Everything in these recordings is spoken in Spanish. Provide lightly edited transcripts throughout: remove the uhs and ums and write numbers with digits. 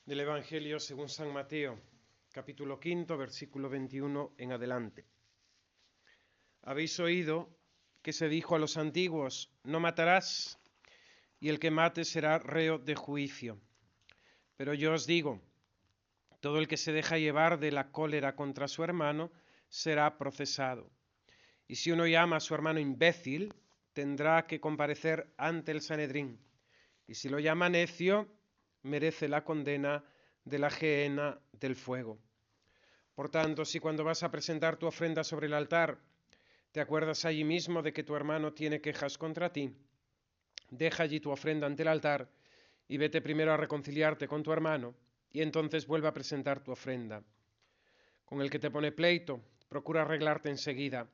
Del Evangelio según San Mateo, capítulo 5, versículo 21 en adelante. Habéis oído que se dijo a los antiguos: no matarás, y el que mate será reo de juicio. Pero yo os digo, todo el que se deja llevar de la cólera contra su hermano será procesado. Y si uno llama a su hermano imbécil, tendrá que comparecer ante el Sanedrín. Y si lo llama necio, merece la condena de la gehenna del fuego. Por tanto, si cuando vas a presentar tu ofrenda sobre el altar, te acuerdas allí mismo de que tu hermano tiene quejas contra ti, deja allí tu ofrenda ante el altar y vete primero a reconciliarte con tu hermano, y entonces vuelve a presentar tu ofrenda. Con el que te pone pleito, procura arreglarte enseguida,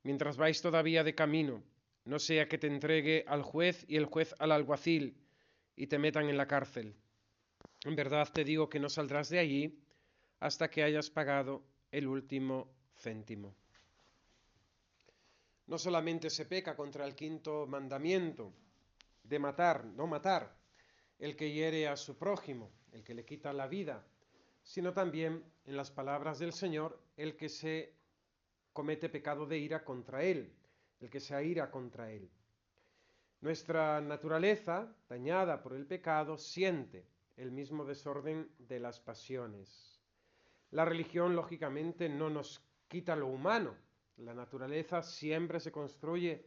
mientras vais todavía de camino, no sea que te entregue al juez y el juez al alguacil, y te metan en la cárcel. En verdad te digo que no saldrás de allí hasta que hayas pagado el último céntimo. No solamente se peca contra el quinto mandamiento de matar, no matar, el que hiere a su prójimo, el que le quita la vida, sino también, en las palabras del Señor, el que se comete pecado de ira contra él, el que se aira contra él. Nuestra naturaleza, dañada por el pecado, siente el mismo desorden de las pasiones. La religión, lógicamente, no nos quita lo humano. La naturaleza siempre se construye,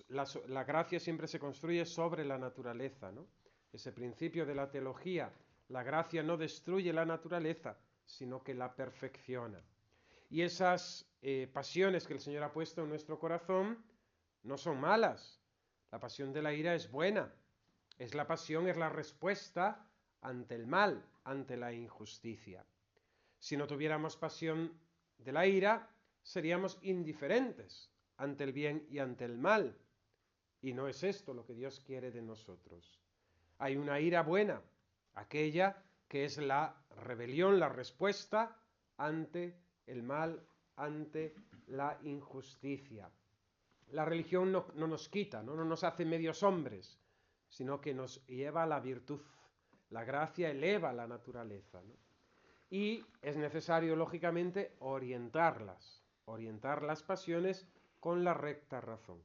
la gracia siempre se construye sobre la naturaleza, ¿no? Ese principio de la teología, la gracia no destruye la naturaleza, sino que la perfecciona. Y esas pasiones que el Señor ha puesto en nuestro corazón no son malas. La pasión de la ira es buena. Es la respuesta ante el mal, ante la injusticia. Si no tuviéramos pasión de la ira, seríamos indiferentes ante el bien y ante el mal. Y no es esto lo que Dios quiere de nosotros. Hay una ira buena, aquella que es la rebelión, la respuesta ante el mal, ante la injusticia. La religión no nos quita, no nos hace medios hombres, sino que nos lleva a la virtud. La gracia eleva la naturaleza, ¿no? Y es necesario, lógicamente, orientar las pasiones con la recta razón.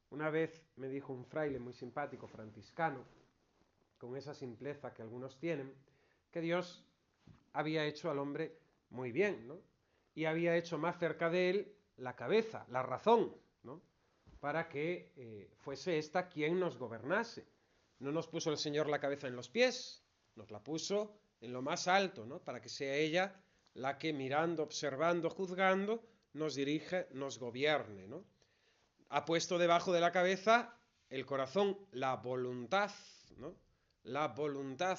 Una vez me dijo un fraile muy simpático, franciscano, con esa simpleza que algunos tienen, que Dios había hecho al hombre muy bien, ¿no? Y había hecho más cerca de él la cabeza, la razón, ¿no? Para que fuese esta quien nos gobernase. No nos puso el Señor la cabeza en los pies, nos la puso en lo más alto, ¿no? Para que sea ella la que mirando, observando, juzgando, nos dirige, nos gobierne, ¿no? Ha puesto debajo de la cabeza el corazón, la voluntad, ¿no? La voluntad,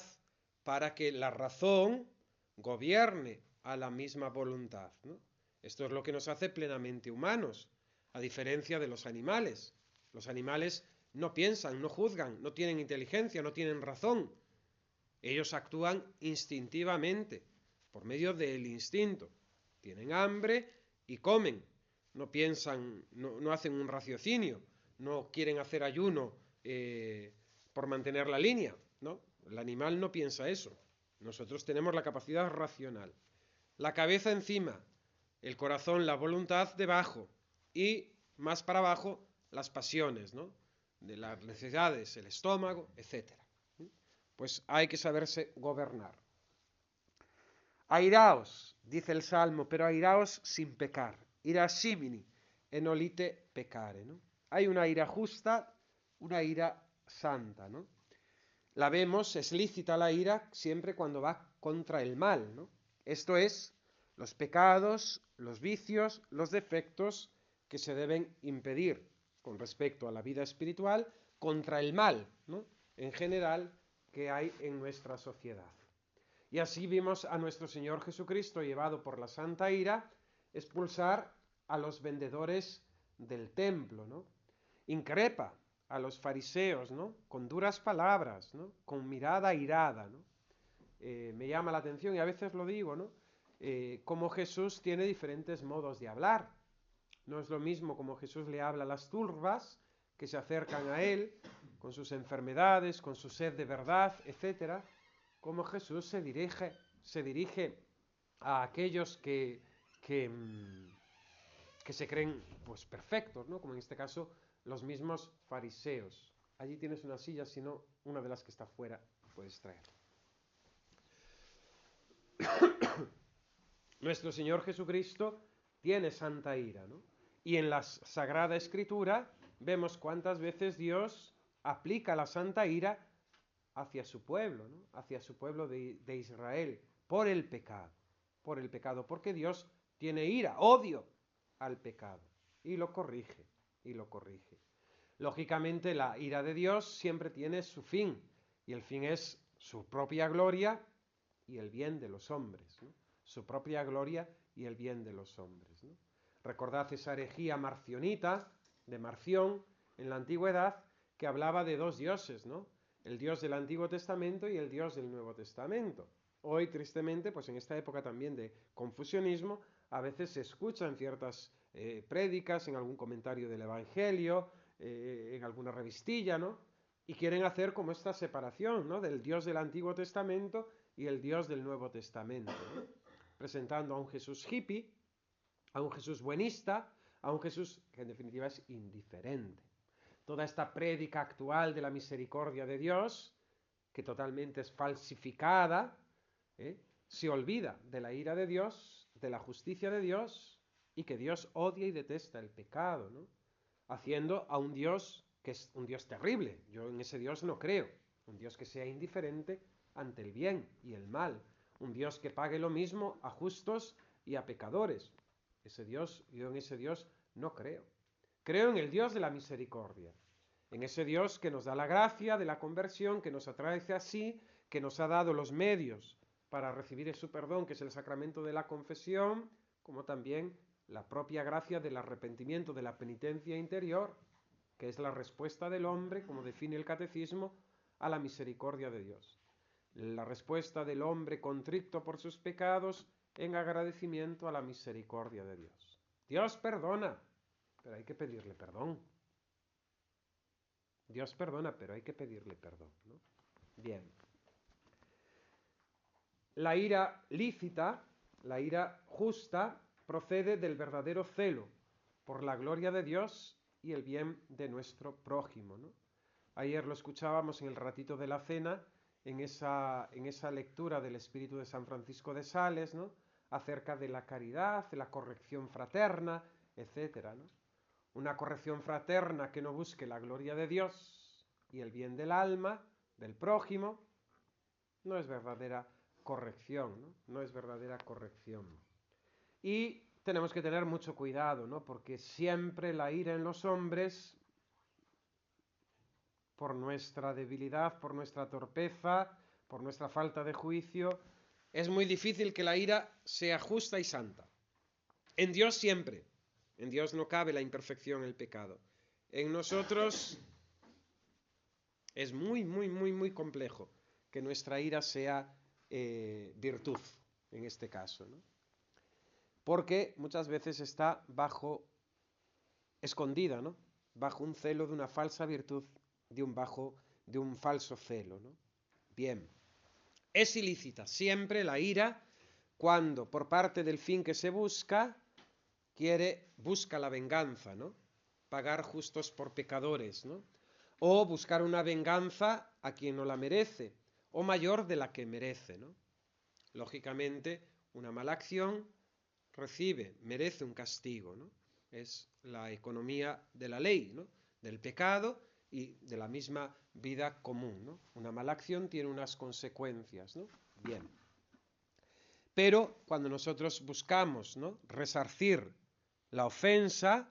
para que la razón gobierne a la misma voluntad, ¿no? Esto es lo que nos hace plenamente humanos, a diferencia de los animales. Los animales no piensan, no juzgan, no tienen inteligencia, no tienen razón. Ellos actúan instintivamente, por medio del instinto. Tienen hambre y comen. No piensan, no hacen un raciocinio, no quieren hacer ayuno por mantener la línea, ¿no? El animal no piensa eso. Nosotros tenemos la capacidad racional. La cabeza encima, el corazón, la voluntad debajo y más para abajo las pasiones, ¿no? De las necesidades, el estómago, etcétera. Pues hay que saberse gobernar. Airaos, dice el Salmo, pero airaos sin pecar. Ira simini, enolite pecare, ¿no? Hay una ira justa, una ira santa, ¿no? La vemos, es lícita la ira siempre cuando va contra el mal, ¿no? Esto es, los pecados, los vicios, los defectos que se deben impedir con respecto a la vida espiritual contra el mal, ¿no? En general, que hay en nuestra sociedad. Y así vimos a nuestro Señor Jesucristo, llevado por la santa ira, expulsar a los vendedores del templo, ¿no? Increpa a los fariseos, ¿no? Con duras palabras, ¿no? Con mirada airada, ¿no? Me llama la atención, y a veces lo digo, ¿no? Cómo Jesús tiene diferentes modos de hablar. No es lo mismo como Jesús le habla a las turbas que se acercan a él con sus enfermedades, con su sed de verdad, etcétera, cómo Jesús se dirige a aquellos que se creen pues perfectos, ¿no? Como en este caso los mismos fariseos. Allí tienes una silla, si no, una de las que está fuera puedes traer. Nuestro Señor Jesucristo tiene santa ira, ¿no? Y en la Sagrada Escritura vemos cuántas veces Dios aplica la santa ira hacia su pueblo, ¿no? Hacia su pueblo de Israel, por el pecado, porque Dios tiene ira, odio al pecado, y lo corrige, y lo corrige. Lógicamente la ira de Dios siempre tiene su fin, y el fin es su propia gloria y el bien de los hombres, ¿no? Su propia gloria y el bien de los hombres, ¿no? Recordad esa herejía marcionita, de Marción, en la antigüedad, que hablaba de dos dioses, ¿no? El Dios del Antiguo Testamento y el Dios del Nuevo Testamento. Hoy, tristemente, pues en esta época también de confusionismo, a veces se escuchan ciertas prédicas, en algún comentario del Evangelio, en alguna revistilla, ¿no? Y quieren hacer como esta separación, ¿no? Del Dios del Antiguo Testamento y el Dios del Nuevo Testamento, ¿no? Presentando a un Jesús hippie, a un Jesús buenista, a un Jesús que en definitiva es indiferente. Toda esta prédica actual de la misericordia de Dios, que totalmente es falsificada, se olvida de la ira de Dios, de la justicia de Dios, y que Dios odia y detesta el pecado, ¿no? Haciendo a un Dios que es un Dios terrible. Yo en ese Dios no creo. Un Dios que sea indiferente ante el bien y el mal. Un Dios que pague lo mismo a justos y a pecadores. Yo en ese Dios no creo. Creo en el Dios de la misericordia. En ese Dios que nos da la gracia de la conversión, que nos atrae hacia sí, que nos ha dado los medios para recibir su perdón, que es el sacramento de la confesión, como también la propia gracia del arrepentimiento, de la penitencia interior, que es la respuesta del hombre, como define el catecismo, a la misericordia de Dios. La respuesta del hombre contrito por sus pecados en agradecimiento a la misericordia de Dios. Dios perdona, pero hay que pedirle perdón. Dios perdona, pero hay que pedirle perdón, ¿no? Bien. La ira lícita, la ira justa, procede del verdadero celo por la gloria de Dios y el bien de nuestro prójimo, ¿no? Ayer lo escuchábamos en el ratito de la cena, en esa lectura del Espíritu de San Francisco de Sales, ¿no? Acerca de la caridad, de la corrección fraterna, etcétera, ¿no? Una corrección fraterna que no busque la gloria de Dios y el bien del alma, del prójimo, no es verdadera corrección, ¿no? No es verdadera corrección. Y tenemos que tener mucho cuidado, ¿no? Porque siempre la ira en los hombres, por nuestra debilidad, por nuestra torpeza, por nuestra falta de juicio, es muy difícil que la ira sea justa y santa. En Dios siempre. En Dios no cabe la imperfección, el pecado. En nosotros es muy, muy, muy, muy complejo que nuestra ira sea virtud, en este caso, ¿no? Porque muchas veces está escondida, ¿no? Bajo un celo de una falsa virtud, de un falso celo, ¿no? Bien. Es ilícita siempre la ira cuando por parte del fin que se busca busca la venganza, ¿no? Pagar justos por pecadores, ¿no? O buscar una venganza a quien no la merece, o mayor de la que merece, ¿no? Lógicamente, una mala acción merece un castigo, ¿no? Es la economía de la ley, ¿no? Del pecado y de la misma vida común, ¿no? Una mala acción tiene unas consecuencias, ¿no? Bien. Pero cuando nosotros buscamos, ¿no?, resarcir la ofensa,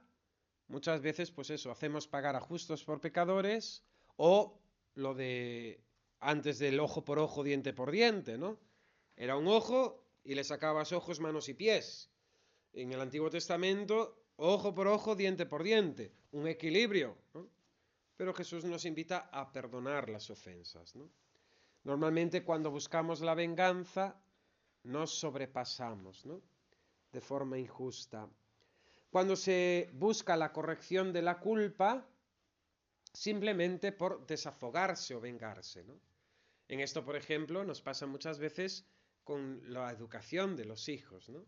muchas veces, pues eso, hacemos pagar a justos por pecadores, o lo de antes del ojo por ojo, diente por diente, ¿no? Era un ojo y le sacabas ojos, manos y pies. En el Antiguo Testamento, ojo por ojo, diente por diente, un equilibrio, ¿no? Pero Jesús nos invita a perdonar las ofensas, ¿no? Normalmente cuando buscamos la venganza, nos sobrepasamos, ¿no? De forma injusta. Cuando se busca la corrección de la culpa, simplemente por desafogarse o vengarse, ¿no? En esto, por ejemplo, nos pasa muchas veces con la educación de los hijos, ¿no?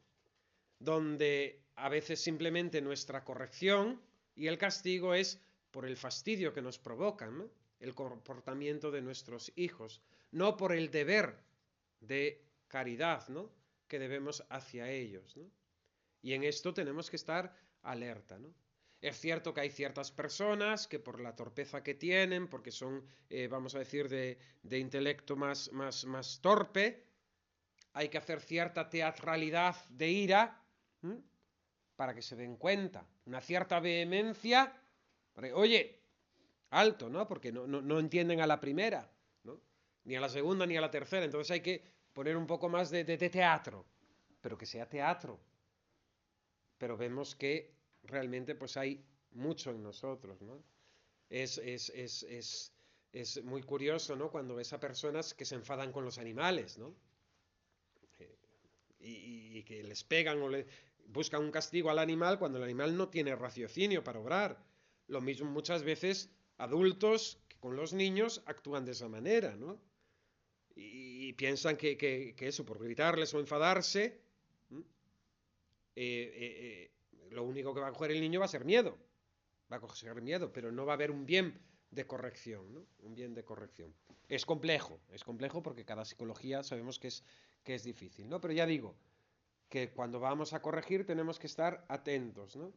Donde a veces simplemente nuestra corrección y el castigo es por el fastidio que nos provocan, ¿no? El comportamiento de nuestros hijos, no por el deber de caridad, ¿no? Que debemos hacia ellos, ¿no? Y en esto tenemos que estar alerta, ¿no? Es cierto que hay ciertas personas que por la torpeza que tienen, porque son, vamos a decir, de intelecto más torpe, hay que hacer cierta teatralidad de ira, ¿m? Para que se den cuenta. Una cierta vehemencia, para que, oye, alto, ¿no? Porque no entienden a la primera, ¿no? Ni a la segunda ni a la tercera. Entonces hay que poner un poco más de teatro, pero que sea teatro. Pero vemos que realmente pues hay mucho en nosotros, ¿no? Es muy curioso, ¿no? Cuando ves a personas que se enfadan con los animales, ¿no? Y que les pegan o le buscan un castigo al animal cuando el animal no tiene raciocinio para obrar. Lo mismo muchas veces adultos que con los niños actúan de esa manera, ¿no? Y piensan que eso, por gritarles o enfadarse, lo único que va a coger el niño va a ser miedo. Va a coger miedo, pero no va a haber un bien de corrección, ¿no? Un bien de corrección. Es complejo porque cada psicología sabemos que es difícil, ¿no? Pero ya digo, que cuando vamos a corregir tenemos que estar atentos, ¿no?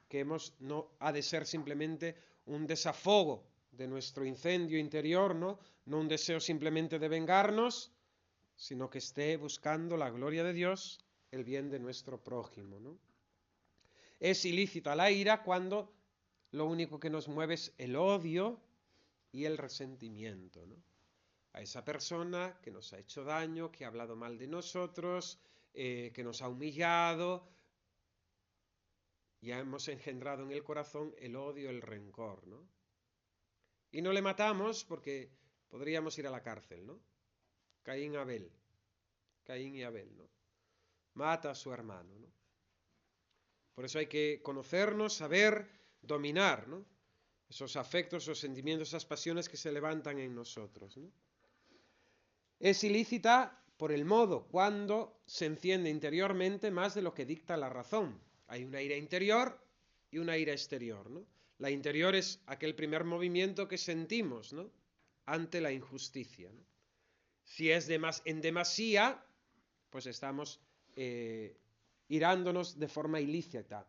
Que no ha de ser simplemente un desafogo de nuestro incendio interior, ¿no? No un deseo simplemente de vengarnos, sino que esté buscando la gloria de Dios, el bien de nuestro prójimo, ¿no? Es ilícita la ira cuando lo único que nos mueve es el odio y el resentimiento, ¿no? A esa persona que nos ha hecho daño, que ha hablado mal de nosotros, que nos ha humillado, ya hemos engendrado en el corazón el odio, el rencor, ¿no? Y no le matamos porque podríamos ir a la cárcel, ¿no? Caín y Abel, ¿no? Mata a su hermano, ¿no? Por eso hay que conocernos, saber, dominar, ¿no? Esos afectos, esos sentimientos, esas pasiones que se levantan en nosotros, ¿no? Es ilícita por el modo, cuando se enciende interiormente más de lo que dicta la razón. Hay una ira interior y una ira exterior, ¿no? La interior es aquel primer movimiento que sentimos, ¿no? Ante la injusticia, ¿no? Si es en demasía, pues estamos irándonos de forma ilícita.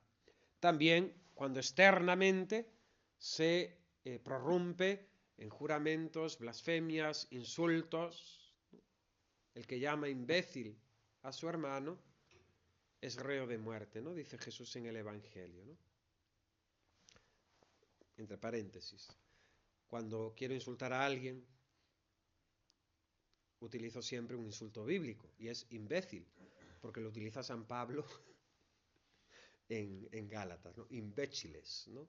También cuando externamente se prorrumpe en juramentos, blasfemias, insultos. El que llama imbécil a su hermano es reo de muerte, ¿no? Dice Jesús en el Evangelio, ¿no? Entre paréntesis. Cuando quiero insultar a alguien, utilizo siempre un insulto bíblico, y es imbécil, porque lo utiliza San Pablo en Gálatas, ¿no? Imbéciles, ¿no?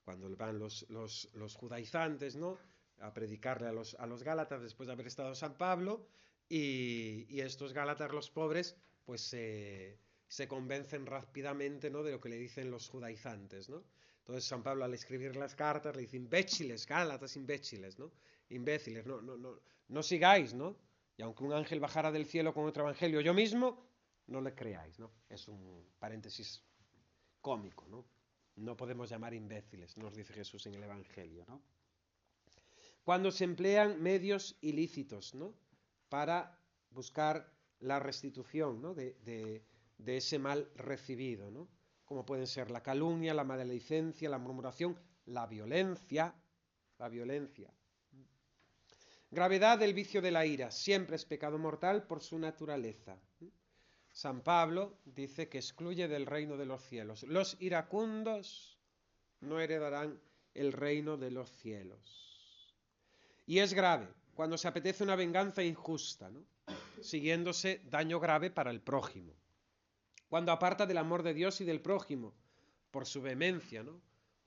Cuando van los judaizantes, ¿no? A predicarle a los Gálatas después de haber estado San Pablo, y estos Gálatas, los pobres, pues se convencen rápidamente, ¿no? De lo que le dicen los judaizantes, ¿no? Entonces San Pablo, al escribir las cartas, le dice imbéciles, Gálatas, imbéciles, ¿no? Imbéciles, no sigáis, ¿no? Y aunque un ángel bajara del cielo con otro evangelio, yo mismo, no le creáis, ¿no? Es un paréntesis cómico, ¿no? No podemos llamar imbéciles, nos dice Jesús en el Evangelio, ¿no? Cuando se emplean medios ilícitos, ¿no? Para buscar la restitución, ¿no? de ese mal recibido, ¿no? Como pueden ser la calumnia, la maledicencia, la murmuración, la violencia. Gravedad del vicio de la ira, siempre es pecado mortal por su naturaleza. San Pablo dice que excluye del reino de los cielos. Los iracundos no heredarán el reino de los cielos. Y es grave cuando se apetece una venganza injusta, ¿no? Siguiéndose daño grave para el prójimo. Cuando aparta del amor de Dios y del prójimo, por su vehemencia, ¿no?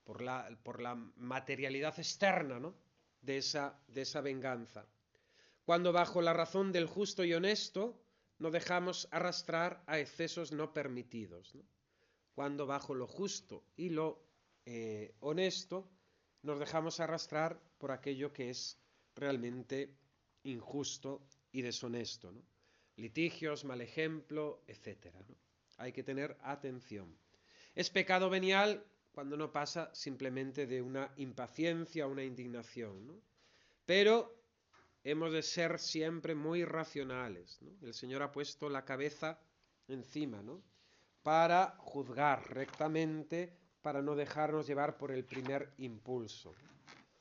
Por la materialidad externa, ¿no? de esa venganza. Cuando bajo la razón del justo y honesto nos dejamos arrastrar a excesos no permitidos, ¿no? Cuando bajo lo justo y lo honesto nos dejamos arrastrar por aquello que es realmente injusto y deshonesto, ¿no? Litigios, mal ejemplo, etc., ¿no? Hay que tener atención. Es pecado venial cuando no pasa simplemente de una impaciencia o una indignación, ¿no? Pero hemos de ser siempre muy racionales, ¿no? El Señor ha puesto la cabeza encima, ¿no? Para juzgar rectamente, para no dejarnos llevar por el primer impulso.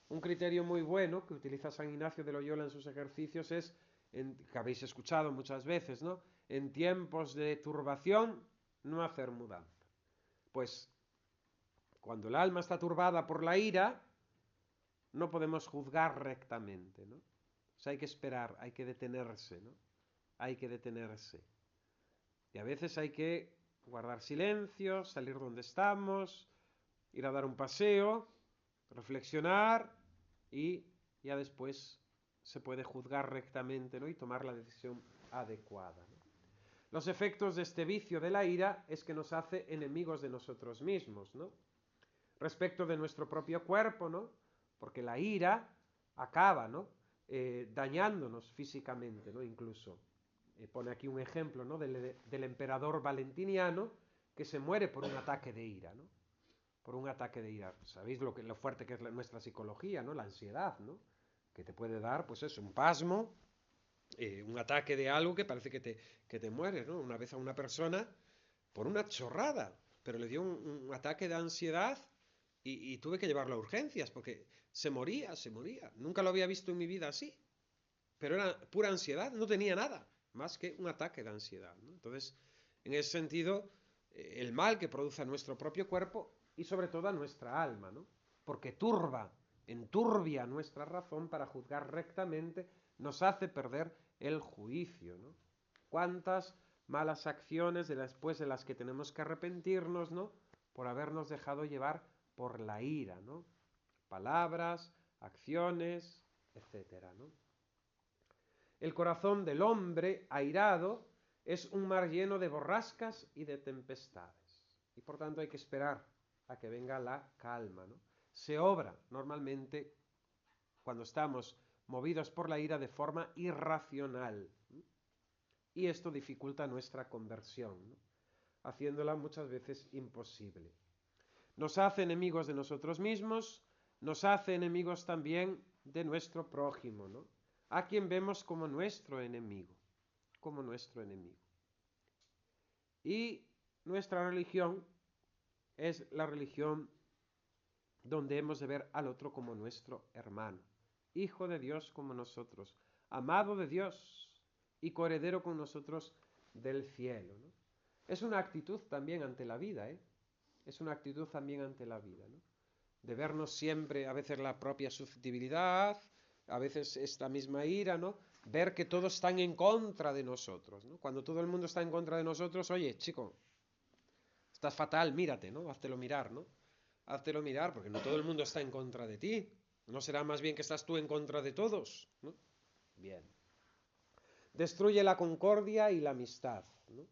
Un criterio muy bueno que utiliza San Ignacio de Loyola en sus ejercicios es, que habéis escuchado muchas veces, ¿no? En tiempos de turbación, no hacer mudanza. Pues cuando el alma está turbada por la ira, no podemos juzgar rectamente, ¿no? O sea, hay que esperar, hay que detenerse, ¿no? Hay que detenerse. Y a veces hay que guardar silencio, salir donde estamos, ir a dar un paseo, reflexionar y ya después se puede juzgar rectamente, ¿no? Y tomar la decisión adecuada, ¿no? Los efectos de este vicio de la ira es que nos hace enemigos de nosotros mismos, ¿no? Respecto de nuestro propio cuerpo, ¿no? Porque la ira acaba, ¿no? Dañándonos físicamente, ¿no? Incluso. Pone aquí un ejemplo, ¿no? Del emperador Valentiniano que se muere por un ataque de ira, ¿no? Por un ataque de ira. Sabéis lo fuerte que es nuestra psicología, ¿no? La ansiedad, ¿no? Que te puede dar, pues eso, un pasmo, un ataque de algo que parece que te mueres, ¿no? Una vez a una persona, por una chorrada, pero le dio un ataque de ansiedad y tuve que llevarlo a urgencias porque se moría, se moría. Nunca lo había visto en mi vida así, pero era pura ansiedad, no tenía nada más que un ataque de ansiedad, ¿no? Entonces, en ese sentido, el mal que produce a nuestro propio cuerpo y sobre todo a nuestra alma, ¿no? Porque enturbia nuestra razón para juzgar rectamente, nos hace perder el juicio, ¿no? ¿Cuántas malas acciones después de las que tenemos que arrepentirnos, ¿no? Por habernos dejado llevar por la ira, ¿no? Palabras, acciones, etcétera, ¿no? El corazón del hombre airado es un mar lleno de borrascas y de tempestades. Y por tanto hay que esperar a que venga la calma, ¿no? Se obra normalmente cuando estamos movidos por la ira de forma irracional. Y esto dificulta nuestra conversión, ¿no? Haciéndola muchas veces imposible. Nos hace enemigos de nosotros mismos, nos hace enemigos también de nuestro prójimo, ¿no? A quien vemos como nuestro enemigo, como nuestro enemigo. Y nuestra religión es la religión donde hemos de ver al otro como nuestro hermano, hijo de Dios como nosotros, amado de Dios y coheredero con nosotros del cielo, ¿no? Es una actitud también ante la vida, ¿eh? Es una actitud también ante la vida, ¿no? De vernos siempre, a veces la propia susceptibilidad, a veces esta misma ira, ¿no? Ver que todos están en contra de nosotros, ¿no? Cuando todo el mundo está en contra de nosotros, oye, chico, estás fatal, mírate, ¿no? Háztelo mirar, ¿no? Háztelo mirar, porque no todo el mundo está en contra de ti. ¿No será más bien que estás tú en contra de todos? ¿No? Bien. Destruye la concordia y la amistad, ¿no?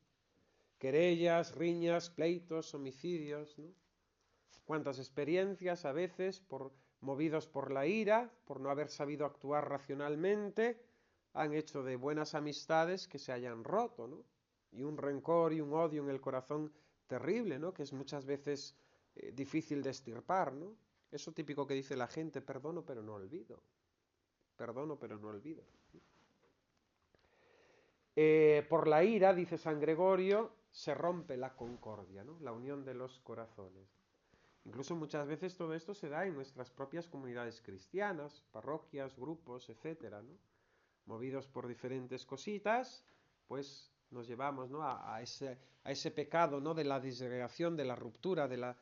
Querellas, riñas, pleitos, homicidios, ¿no? Cuántas experiencias a veces, movidos por la ira, por no haber sabido actuar racionalmente, han hecho de buenas amistades que se hayan roto, ¿no? Y un rencor y un odio en el corazón terrible, ¿no? Que es muchas veces difícil de extirpar, ¿no? Eso típico que dice la gente, perdono pero no olvido. Perdono pero no olvido. Por la ira, dice San Gregorio, se rompe la concordia, ¿no? La unión de los corazones. Incluso muchas veces todo esto se da en nuestras propias comunidades cristianas, parroquias, grupos, etcétera, ¿no? Movidos por diferentes cositas, pues nos llevamos, ¿no? a ese pecado, ¿no? De la disgregación, de la ruptura, de la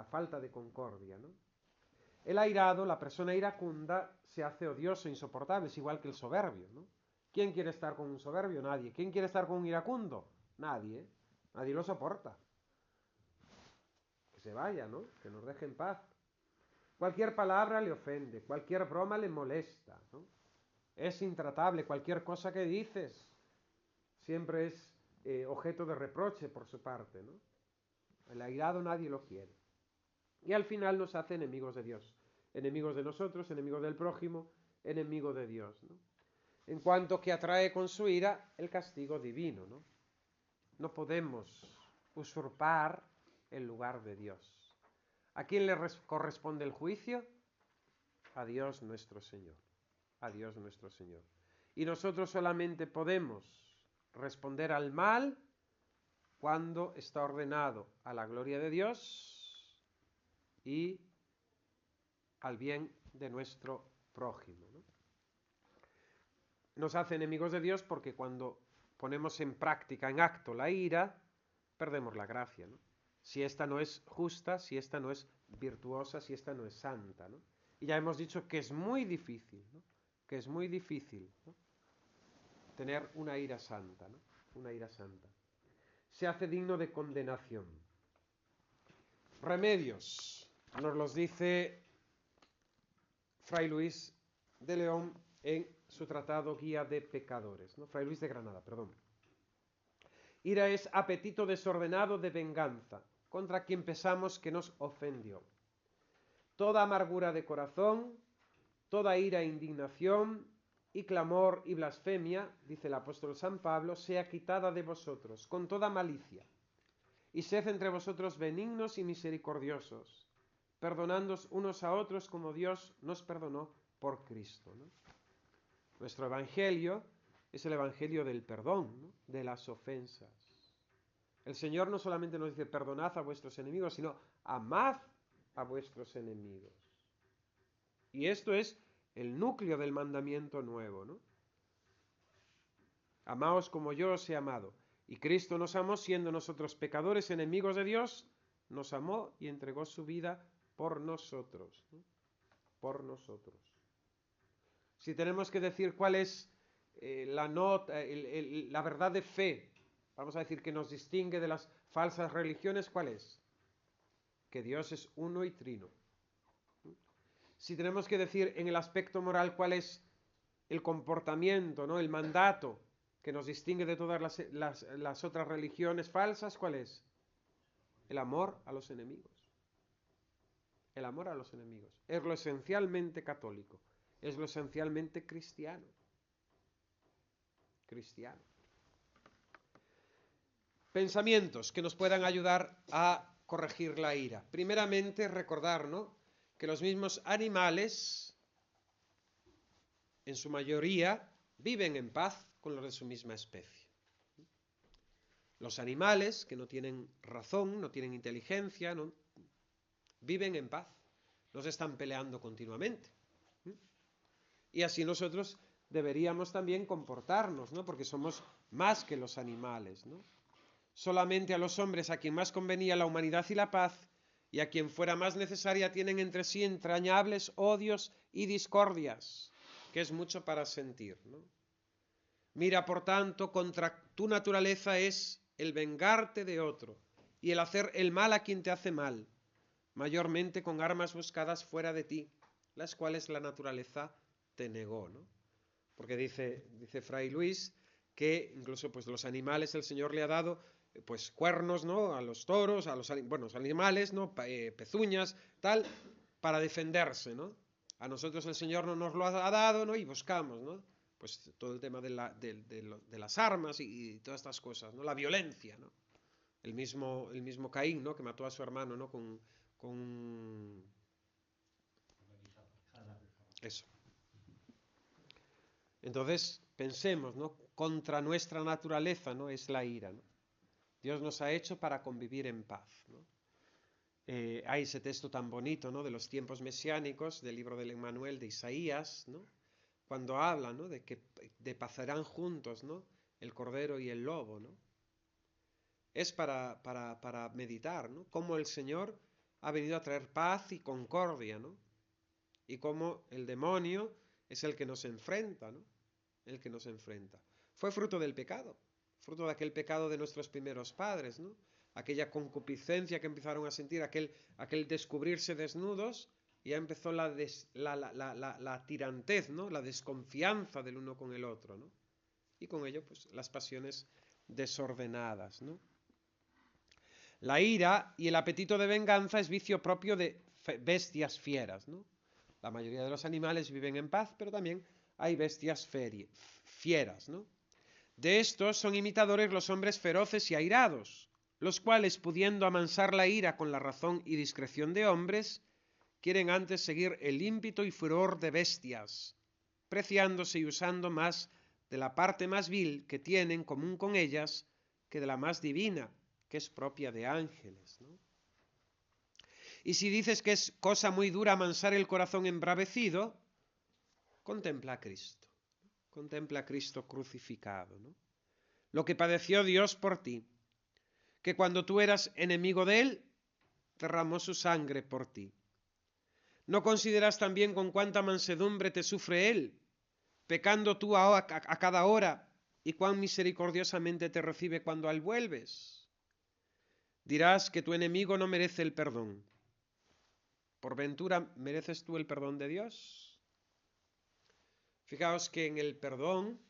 falta de concordia, ¿no? El airado, la persona iracunda, se hace odioso, insoportable, es igual que el soberbio, ¿no? ¿Quién quiere estar con un soberbio? Nadie. ¿Quién quiere estar con un iracundo? Nadie, ¿eh? Nadie lo soporta. Que se vaya, ¿no? Que nos deje en paz. Cualquier palabra le ofende, cualquier broma le molesta, ¿no? Es intratable, cualquier cosa que dices siempre es objeto de reproche por su parte, ¿no? El airado nadie lo quiere. Y al final nos hace enemigos de Dios, enemigos de nosotros, enemigos del prójimo, enemigo de Dios, ¿no? En cuanto que atrae con su ira el castigo divino, ¿no? No podemos usurpar el lugar de Dios. ¿A quién le corresponde el juicio? A Dios nuestro Señor. A Dios nuestro Señor. Y nosotros solamente podemos responder al mal cuando está ordenado a la gloria de Dios y al bien de nuestro prójimo, ¿no? Nos hace enemigos de Dios porque cuando ponemos en práctica, en acto, la ira, perdemos la gracia, ¿no? Si esta no es justa, si esta no es virtuosa, si esta no es santa, ¿no? Y ya hemos dicho que es muy difícil, ¿no? Que es muy difícil, ¿no? Tener una ira santa, ¿no? Una ira santa. Se hace digno de condenación. Remedios, nos los dice Fray Luis de León en su tratado Guía de Pecadores, ¿no? Fray Luis de Granada, perdón. Ira es apetito desordenado de venganza contra quien pensamos que nos ofendió. Toda amargura de corazón, toda ira e indignación y clamor y blasfemia, dice el apóstol San Pablo, sea quitada de vosotros con toda malicia. Y sed entre vosotros benignos y misericordiosos, perdonándoos unos a otros como Dios nos perdonó por Cristo, ¿no? Nuestro evangelio es el evangelio del perdón, ¿no? De las ofensas. El Señor no solamente nos dice perdonad a vuestros enemigos, sino amad a vuestros enemigos. Y esto es el núcleo del mandamiento nuevo, ¿no? Amaos como yo os he amado. Y Cristo nos amó siendo nosotros pecadores, enemigos de Dios, nos amó y entregó su vida por nosotros, ¿no? Por nosotros. Si tenemos que decir cuál es la verdad de fe, vamos a decir que nos distingue de las falsas religiones, ¿cuál es? Que Dios es uno y trino. Si tenemos que decir en el aspecto moral cuál es el comportamiento, ¿no? El mandato que nos distingue de todas las otras religiones falsas, ¿cuál es? El amor a los enemigos. El amor a los enemigos. Es lo esencialmente católico. Es lo esencialmente cristiano. Cristiano. Pensamientos que nos puedan ayudar a corregir la ira. Primeramente, recordar, ¿no?, que los mismos animales, en su mayoría, viven en paz con los de su misma especie. Los animales, que no tienen razón, no tienen inteligencia, ¿no?, viven en paz, no se están peleando continuamente. Y así nosotros deberíamos también comportarnos, ¿no?, porque somos más que los animales, ¿no? Solamente a los hombres a quien más convenía la humanidad y la paz, y a quien fuera más necesaria, tienen entre sí entrañables odios y discordias, que es mucho para sentir, ¿no? Mira, por tanto, contra tu naturaleza es el vengarte de otro y el hacer el mal a quien te hace mal, mayormente con armas buscadas fuera de ti, las cuales la naturaleza te negó, ¿no? Porque dice Fray Luis que incluso pues los animales el Señor le ha dado pues cuernos, ¿no?, a los toros, a los animales, ¿no?, pezuñas, tal, para defenderse, ¿no? A nosotros el Señor no nos lo ha dado, ¿no?, y buscamos, ¿no?, pues todo el tema de las armas y todas estas cosas, ¿no?, la violencia, ¿no? El mismo Caín, ¿no?, que mató a su hermano, ¿no?, con eso. Entonces, pensemos, ¿no?, contra nuestra naturaleza, ¿no?, es la ira, ¿no? Dios nos ha hecho para convivir en paz, ¿no? Hay ese texto tan bonito, ¿no?, de los tiempos mesiánicos, del libro del Emmanuel de Isaías, ¿no?, cuando habla, ¿no?, de que pasarán juntos, ¿no?, el cordero y el lobo, ¿no? Es para meditar, ¿no?, cómo el Señor ha venido a traer paz y concordia, ¿no?, y cómo el demonio es el que nos enfrenta, ¿no?, el que nos enfrenta. Fue fruto del pecado, fruto de aquel pecado de nuestros primeros padres, ¿no?, aquella concupiscencia que empezaron a sentir, aquel descubrirse desnudos, y ya empezó la tirantez, ¿no?, la desconfianza del uno con el otro, ¿no?, y con ello pues las pasiones desordenadas, ¿no? La ira y el apetito de venganza es vicio propio de bestias fieras, ¿no? La mayoría de los animales viven en paz, pero también hay bestias fieras, ¿no? De estos son imitadores los hombres feroces y airados, los cuales, pudiendo amansar la ira con la razón y discreción de hombres, quieren antes seguir el ímpetu y furor de bestias, preciándose y usando más de la parte más vil que tienen común con ellas que de la más divina, que es propia de ángeles, ¿no? Y si dices que es cosa muy dura amansar el corazón embravecido, contempla a Cristo. Contempla a Cristo crucificado, ¿no? Lo que padeció Dios por ti, que cuando tú eras enemigo de Él, derramó su sangre por ti. ¿No consideras también con cuánta mansedumbre te sufre Él, pecando tú a cada hora, y cuán misericordiosamente te recibe cuando a Él vuelves? Dirás que tu enemigo no merece el perdón. ¿Por ventura mereces tú el perdón de Dios? Fijaos que en el perdón,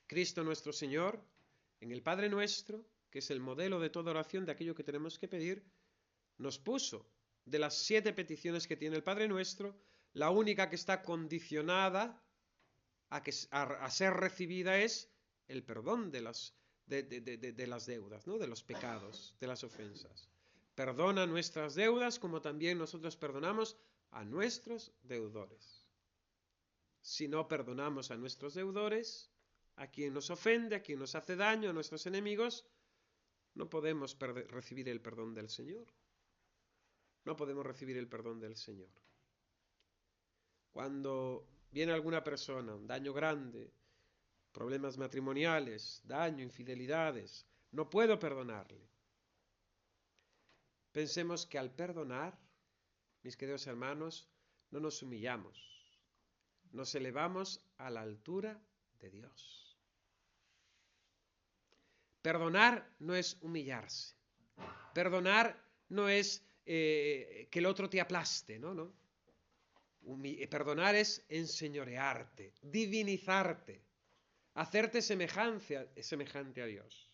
Cristo nuestro Señor, en el Padre Nuestro, que es el modelo de toda oración de aquello que tenemos que pedir, nos puso de las 7 peticiones que tiene el Padre Nuestro, la única que está condicionada a ser recibida es el perdón de las deudas, ¿no? De los pecados, de las ofensas. Perdona nuestras deudas como también nosotros perdonamos a nuestros deudores. Si no perdonamos a nuestros deudores, a quien nos ofende, a quien nos hace daño, a nuestros enemigos, no podemos recibir el perdón del Señor. No podemos recibir el perdón del Señor. Cuando viene alguna persona, un daño grande, problemas matrimoniales, daño, infidelidades, no puedo perdonarle. Pensemos que al perdonar, mis queridos hermanos, no nos humillamos, nos elevamos a la altura de Dios. Perdonar no es humillarse, perdonar no es que el otro te aplaste, ¿no? Perdonar es enseñorearte, divinizarte, hacerte semejante a Dios.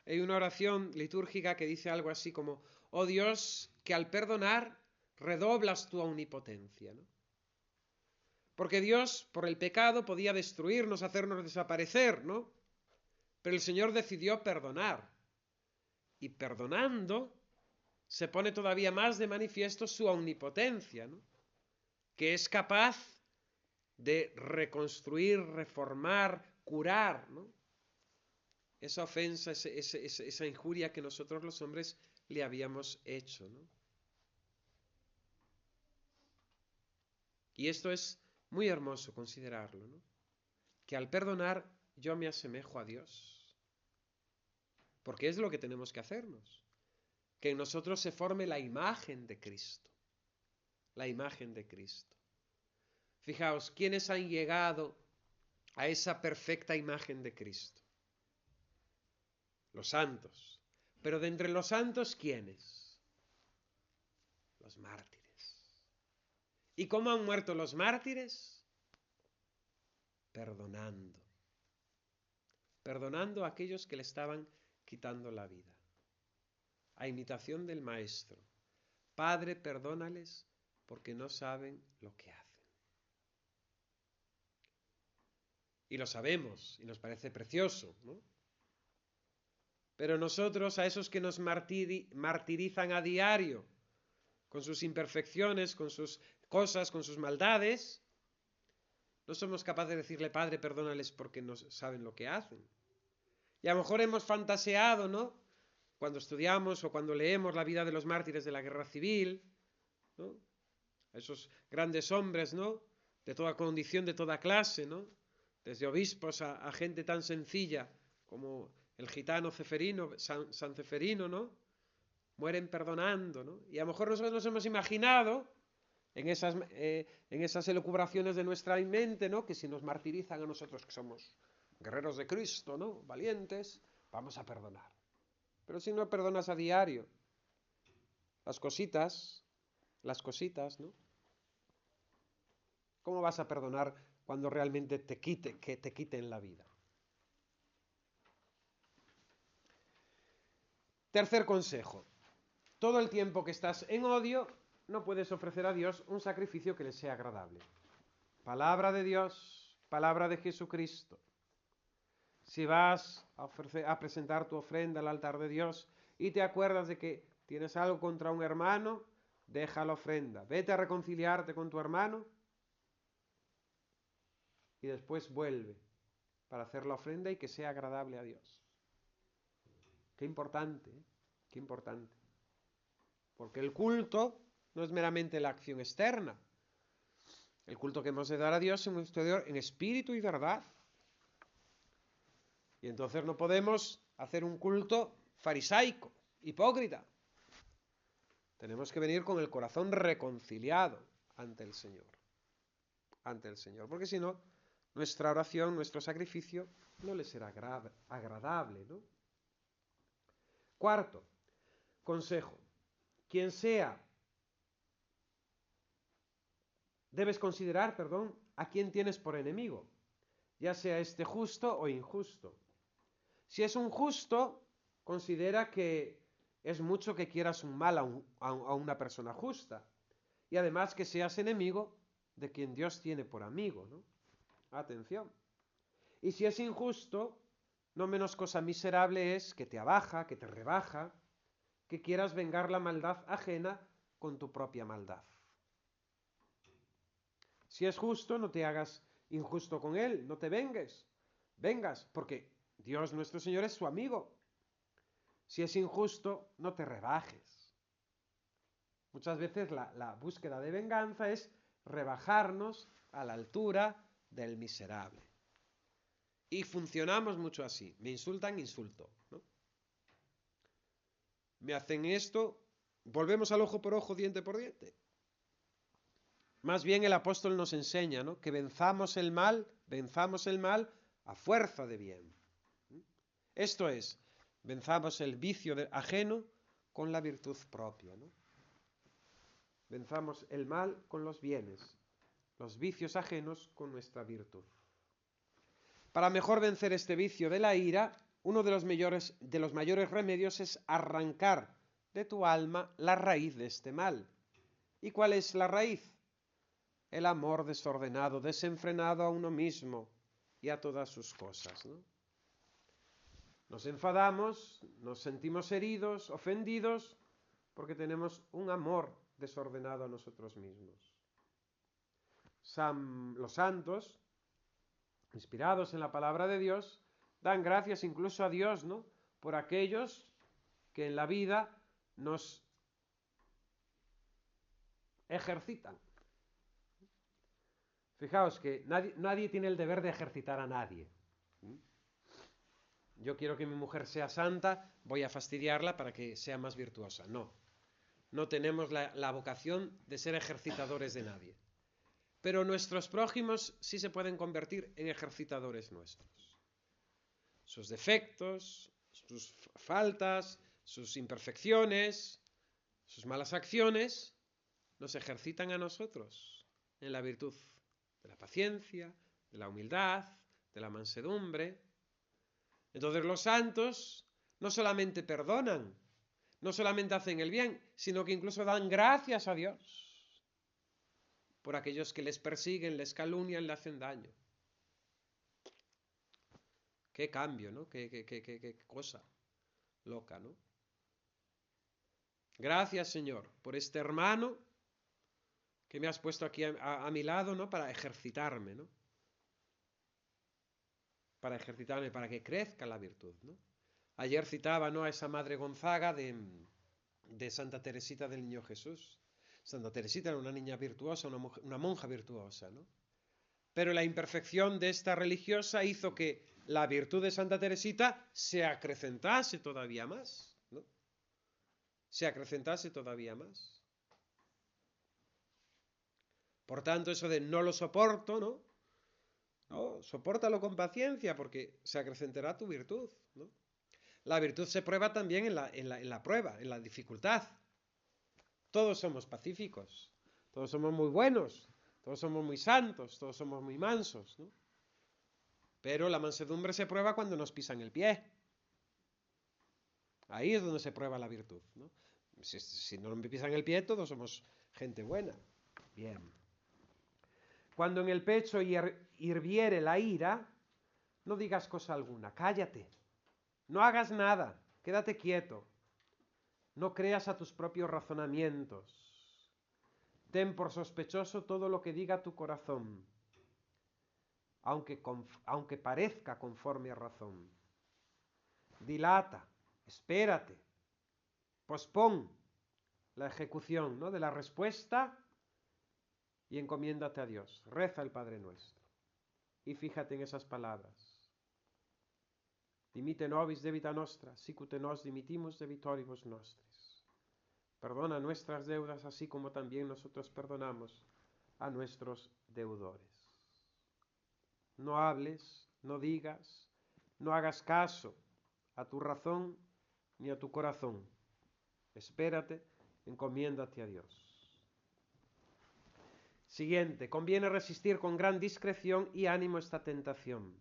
Hay una oración litúrgica que dice algo así como: oh Dios, que al perdonar redoblas tu omnipotencia, ¿no? Porque Dios, por el pecado, podía destruirnos, hacernos desaparecer, ¿no? Pero el Señor decidió perdonar. Y perdonando, se pone todavía más de manifiesto su omnipotencia, ¿no? Que es capaz de reconstruir, reformar, curar, ¿no? Esa ofensa, esa injuria que nosotros los hombres le habíamos hecho, ¿no? Y esto es muy hermoso considerarlo, ¿no? Que al perdonar yo me asemejo a Dios. Porque es lo que tenemos que hacernos. Que en nosotros se forme la imagen de Cristo. La imagen de Cristo. Fijaos, ¿quiénes han llegado a esa perfecta imagen de Cristo? Los santos. Pero de entre los santos, ¿quiénes? Los mártires. ¿Y cómo han muerto los mártires? Perdonando. Perdonando a aquellos que le estaban quitando la vida. A imitación del Maestro. Padre, perdónales porque no saben lo que hacen. Y lo sabemos, y nos parece precioso, ¿no? Pero nosotros, a esos que nos martirizan a diario, con sus imperfecciones, con sus cosas, con sus maldades, no somos capaces de decirle: Padre, perdónales porque no saben lo que hacen. Y a lo mejor hemos fantaseado, ¿no? Cuando estudiamos o cuando leemos la vida de los mártires de la guerra civil, ¿no? A esos grandes hombres, ¿no? De toda condición, de toda clase, ¿no? Desde obispos a gente tan sencilla como el gitano Ceferino, San Ceferino, ¿no? Mueren perdonando, ¿no? Y a lo mejor nosotros nos hemos imaginado en esas elucubraciones de nuestra mente, ¿no? Que si nos martirizan a nosotros, que somos guerreros de Cristo, ¿no? Valientes, vamos a perdonar. Pero si no perdonas a diario, las cositas, ¿no? ¿Cómo vas a perdonar cuando realmente te quiten la vida? Tercer consejo. Todo el tiempo que estás en odio, no puedes ofrecer a Dios un sacrificio que le sea agradable. Palabra de Dios, palabra de Jesucristo. Si vas a presentar tu ofrenda al altar de Dios y te acuerdas de que tienes algo contra un hermano, deja la ofrenda. Vete a reconciliarte con tu hermano y después vuelve para hacer la ofrenda y que sea agradable a Dios. Qué importante, ¿eh? Qué importante. Porque el culto no es meramente la acción externa. El culto que hemos de dar a Dios hemos de dar en espíritu y verdad. Y entonces no podemos hacer un culto farisaico, hipócrita. Tenemos que venir con el corazón reconciliado ante el Señor. Ante el Señor. Porque si no, nuestra oración, nuestro sacrificio, no le será agradable, ¿no? Cuarto consejo. Debes considerar, a quién tienes por enemigo, ya sea este justo o injusto. Si es un justo, considera que es mucho que quieras un mal a una persona justa. Y además que seas enemigo de quien Dios tiene por amigo, ¿no? Atención. Y si es injusto, no menos cosa miserable es que te abaja, que te rebaja, que quieras vengar la maldad ajena con tu propia maldad. Si es justo, no te hagas injusto con él, no te vengas, porque Dios nuestro Señor es su amigo. Si es injusto, no te rebajes. Muchas veces la búsqueda de venganza es rebajarnos a la altura del miserable. Y funcionamos mucho así. Me insultan, insulto, ¿no? Me hacen esto, volvemos al ojo por ojo, diente por diente. Más bien el apóstol nos enseña, ¿no?, que venzamos el mal a fuerza de bien. Esto es, venzamos el vicio ajeno con la virtud propia, ¿no? Venzamos el mal con los bienes, los vicios ajenos con nuestra virtud. Para mejor vencer este vicio de la ira, uno de los mayores remedios es arrancar de tu alma la raíz de este mal. ¿Y cuál es la raíz? El amor desordenado, desenfrenado a uno mismo y a todas sus cosas, ¿no? Nos enfadamos, nos sentimos heridos, ofendidos, porque tenemos un amor desordenado a nosotros mismos. Los santos, inspirados en la palabra de Dios, dan gracias incluso a Dios, ¿no?, por aquellos que en la vida nos ejercitan. Fijaos que nadie tiene el deber de ejercitar a nadie. Yo quiero que mi mujer sea santa, voy a fastidiarla para que sea más virtuosa. No tenemos la vocación de ser ejercitadores de nadie. Pero nuestros prójimos sí se pueden convertir en ejercitadores nuestros. Sus defectos, sus faltas, sus imperfecciones, sus malas acciones, nos ejercitan a nosotros en la virtud de la paciencia, de la humildad, de la mansedumbre. Entonces los santos no solamente perdonan, no solamente hacen el bien, sino que incluso dan gracias a Dios por aquellos que les persiguen, les calumnian, le hacen daño. Qué cambio, ¿no? Qué cosa loca, ¿no? Gracias, Señor, por este hermano que me has puesto aquí a mi lado, ¿no?, para ejercitarme, ¿no? Para ejercitarme, para que crezca la virtud, ¿no? Ayer citaba, ¿no?, a esa Madre Gonzaga de Santa Teresita del Niño Jesús. Santa Teresita era una niña virtuosa, una monja virtuosa, ¿no? Pero la imperfección de esta religiosa hizo que la virtud de Santa Teresita se acrecentase todavía más, ¿no? Se acrecentase todavía más. Por tanto, eso de no lo soporto, ¿no? No, sopórtalo con paciencia porque se acrecentará tu virtud, ¿no? La virtud se prueba también en la prueba, en la dificultad. Todos somos pacíficos, todos somos muy buenos, todos somos muy santos, todos somos muy mansos, ¿no? Pero la mansedumbre se prueba cuando nos pisan el pie. Ahí es donde se prueba la virtud, ¿no? Si no me pisan el pie, todos somos gente buena. Bien. Cuando en el pecho hirviere la ira, no digas cosa alguna, cállate. No hagas nada, quédate quieto. No creas a tus propios razonamientos. Ten por sospechoso todo lo que diga tu corazón, aunque parezca conforme a razón. Dilata, espérate, pospón la ejecución, ¿no?, de la respuesta y encomiéndate a Dios. Reza el Padre Nuestro y fíjate en esas palabras. Dimite nobis debita nostra, sicute nos dimitimus debitoribus nostris. Perdona nuestras deudas así como también nosotros perdonamos a nuestros deudores. No hables, no digas, no hagas caso a tu razón ni a tu corazón. Espérate, encomiéndate a Dios. Siguiente, conviene resistir con gran discreción y ánimo esta tentación,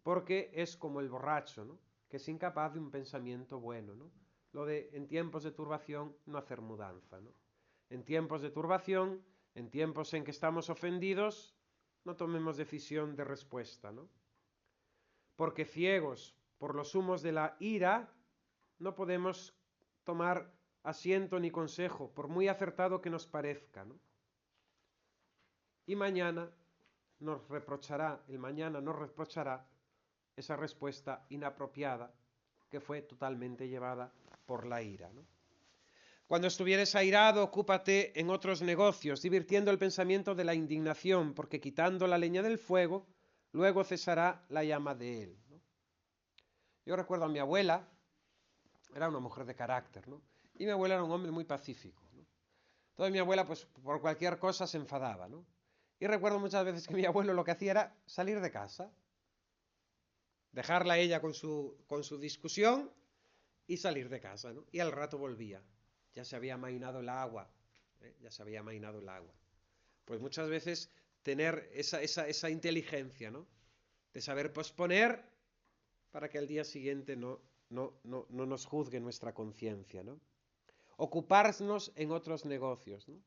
porque es como el borracho, ¿no?, que es incapaz de un pensamiento bueno, ¿no? Lo de en tiempos de turbación no hacer mudanza, ¿no? En tiempos de turbación, en tiempos en que estamos ofendidos, no tomemos decisión de respuesta, ¿no? Porque ciegos por los humos de la ira, no podemos tomar asiento ni consejo, por muy acertado que nos parezca, ¿no? Y el mañana nos reprochará esa respuesta inapropiada que fue totalmente llevada por la ira, ¿no? Cuando estuvieres airado, ocúpate en otros negocios, divirtiendo el pensamiento de la indignación, porque quitando la leña del fuego, luego cesará la llama de él, ¿no? Yo recuerdo a mi abuela, era una mujer de carácter, ¿no? Y mi abuela era un hombre muy pacífico, ¿no? Entonces mi abuela, pues por cualquier cosa se enfadaba, ¿no? Y recuerdo muchas veces que mi abuelo lo que hacía era salir de casa, dejarla ella con su discusión y salir de casa, ¿no? Y al rato volvía. Ya se había amainado el agua, ¿eh? Ya se había amainado el agua. Pues muchas veces tener esa inteligencia, ¿no?, de saber posponer para que al día siguiente no nos juzgue nuestra conciencia, ¿no? Ocuparnos en otros negocios, ¿no?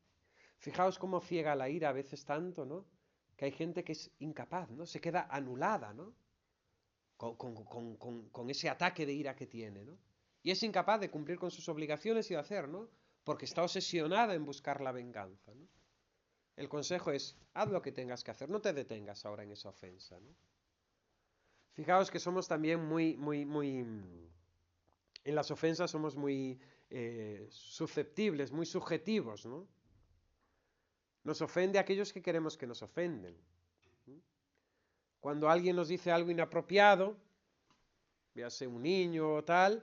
Fijaos cómo ciega la ira a veces tanto, ¿no?, que hay gente que es incapaz, ¿no?, se queda anulada, ¿no?, con ese ataque de ira que tiene, ¿no? Y es incapaz de cumplir con sus obligaciones y de hacer, ¿no?, porque está obsesionada en buscar la venganza, ¿no? El consejo es, haz lo que tengas que hacer, no te detengas ahora en esa ofensa, ¿no? Fijaos que somos también en las ofensas somos muy susceptibles, muy subjetivos, ¿no? Nos ofende a aquellos que queremos que nos ofenden. Cuando alguien nos dice algo inapropiado, véase un niño o tal,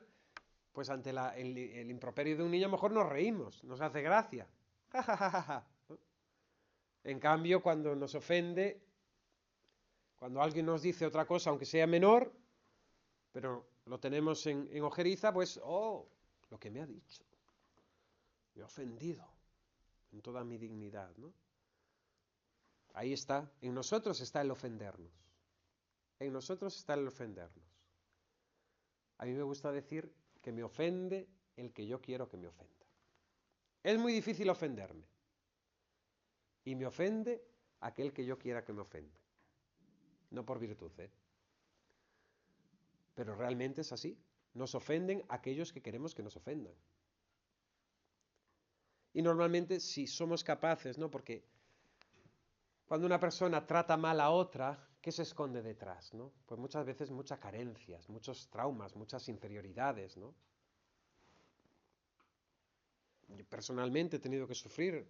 pues ante el improperio de un niño a lo mejor nos reímos, nos hace gracia. Ja, ja, ja, ja, ja. En cambio, cuando nos ofende, cuando alguien nos dice otra cosa, aunque sea menor, pero lo tenemos en ojeriza, pues, lo que me ha dicho, me ha ofendido en toda mi dignidad, ¿no? Ahí está, en nosotros está el ofendernos. En nosotros está el ofendernos. A mí me gusta decir que me ofende el que yo quiero que me ofenda. Es muy difícil ofenderme. Y me ofende aquel que yo quiera que me ofenda. No por virtud, ¿eh? Pero realmente es así. Nos ofenden aquellos que queremos que nos ofendan. Y normalmente si somos capaces, ¿no? Porque cuando una persona trata mal a otra, ¿qué se esconde detrás, ¿no? Pues muchas veces muchas carencias, muchos traumas, muchas inferioridades, ¿no? Yo personalmente he tenido que sufrir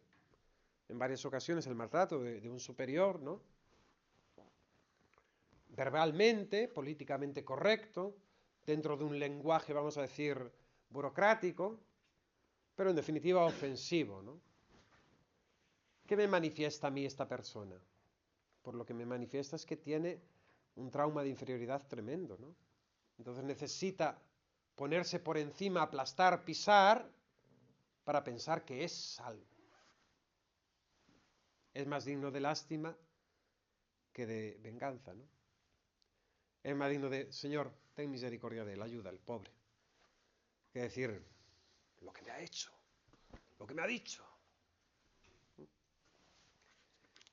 en varias ocasiones el maltrato de un superior, ¿no? Verbalmente, políticamente correcto, dentro de un lenguaje, vamos a decir, burocrático, pero en definitiva ofensivo, ¿no? ¿Qué me manifiesta a mí esta persona? Por lo que me manifiesta es que tiene un trauma de inferioridad tremendo, ¿no? Entonces necesita ponerse por encima, aplastar, pisar, para pensar que es algo. Es más digno de lástima que de venganza, ¿no? Es más digno de, Señor, ten misericordia de él, ayuda al pobre, que decir, lo que me ha hecho, lo que me ha dicho.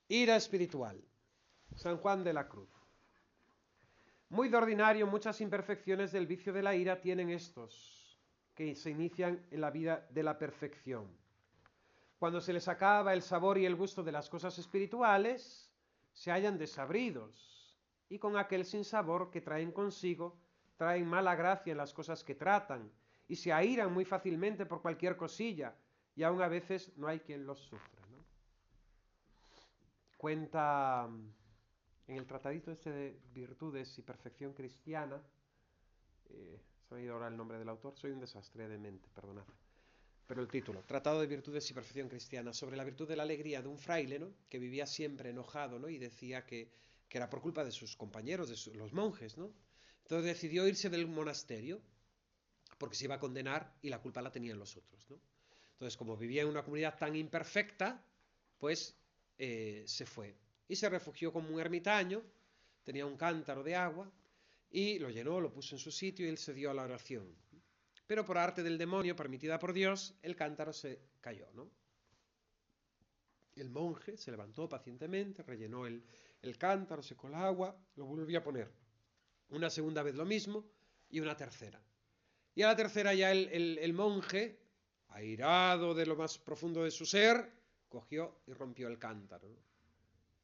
Ira espiritual. San Juan de la Cruz. Muy de ordinario, muchas imperfecciones del vicio de la ira tienen estos, que se inician en la vida de la perfección. Cuando se les acaba el sabor y el gusto de las cosas espirituales, se hallan desabridos, y con aquel sinsabor que traen consigo, traen mala gracia en las cosas que tratan, y se airan muy fácilmente por cualquier cosilla, y aún a veces no hay quien los sufra, ¿no? Cuenta en el tratadito este de virtudes y perfección cristiana, se me ha ido ahora el nombre del autor, soy un desastre de mente, perdonad. Pero el título, Tratado de Virtudes y Perfección Cristiana, sobre la virtud de la alegría de un fraile, ¿no?, que vivía siempre enojado, ¿no?, y decía que era por culpa de sus compañeros, los monjes, ¿no? Entonces decidió irse del monasterio, porque se iba a condenar y la culpa la tenían los otros, ¿no? Entonces, como vivía en una comunidad tan imperfecta, pues se fue. Y se refugió como un ermitaño, tenía un cántaro de agua, y lo llenó, lo puso en su sitio y él se dio a la oración. Pero por arte del demonio, permitida por Dios, el cántaro se cayó, ¿no? El monje se levantó pacientemente, rellenó el cántaro, secó el agua, lo volvió a poner. Una segunda vez lo mismo y una tercera. Y a la tercera ya el monje, airado de lo más profundo de su ser, cogió y rompió el cántaro, ¿no?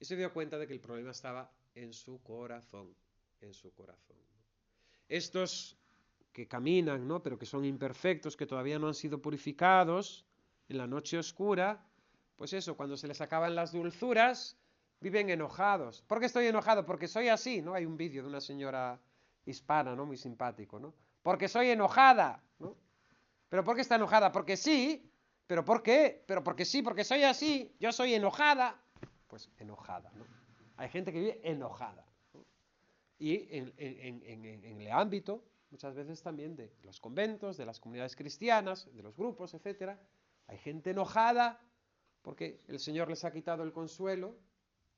Y se dio cuenta de que el problema estaba en su corazón, en su corazón. Estos que caminan, ¿no?, pero que son imperfectos, que todavía no han sido purificados en la noche oscura, pues eso, cuando se les acaban las dulzuras, viven enojados. ¿Por qué estoy enojado? Porque soy así, ¿no? Hay un vídeo de una señora hispana, ¿no?, muy simpático, ¿no? Porque soy enojada, ¿no? ¿Pero por qué está enojada? Porque sí. ¿Pero por qué? Pero porque sí, porque soy así, yo soy enojada. Pues enojada, ¿no? Hay gente que vive enojada, ¿no? Y en el ámbito, muchas veces también de los conventos, de las comunidades cristianas, de los grupos, etc., hay gente enojada porque el Señor les ha quitado el consuelo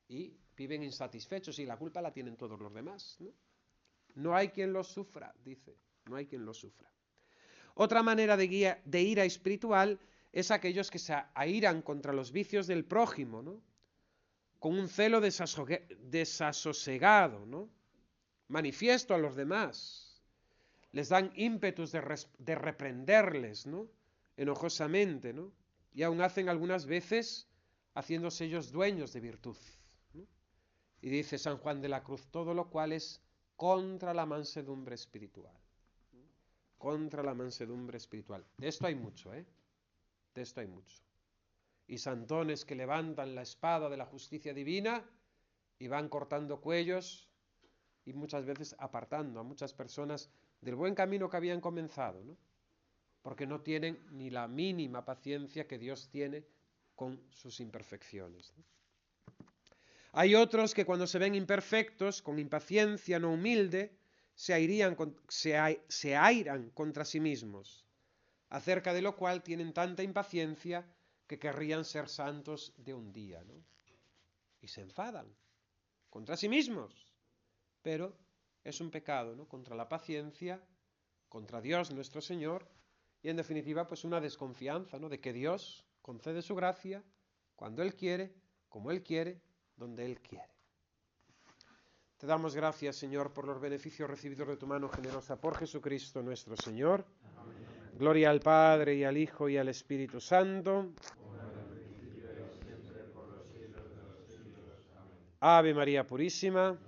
y viven insatisfechos y la culpa la tienen todos los demás, ¿no? No hay quien los sufra, dice, no hay quien los sufra. Otra manera de ira espiritual es aquellos que se airan contra los vicios del prójimo, ¿no?, con un celo desasosegado, ¿no?, manifiesto a los demás. Les dan ímpetus de reprenderles, ¿no?, enojosamente, ¿no?, y aún hacen algunas veces haciéndose ellos dueños de virtud, ¿no? Y dice San Juan de la Cruz, todo lo cual es contra la mansedumbre espiritual. Contra la mansedumbre espiritual. De esto hay mucho, ¿eh? De esto hay mucho. Y santones que levantan la espada de la justicia divina y van cortando cuellos y muchas veces apartando a muchas personas del buen camino que habían comenzado, ¿no?, porque no tienen ni la mínima paciencia que Dios tiene con sus imperfecciones, ¿no? Hay otros que cuando se ven imperfectos, con impaciencia no humilde, se airan contra sí mismos, acerca de lo cual tienen tanta impaciencia que querrían ser santos de un día, ¿no? Y se enfadan contra sí mismos, pero es un pecado, ¿no?, contra la paciencia, contra Dios nuestro Señor, y en definitiva pues una desconfianza, ¿no?, de que Dios concede su gracia cuando Él quiere, como Él quiere, donde Él quiere. Te damos gracias, Señor, por los beneficios recibidos de tu mano generosa por Jesucristo nuestro Señor. Amén. Gloria al Padre, y al Hijo, y al Espíritu Santo. Ave María Purísima.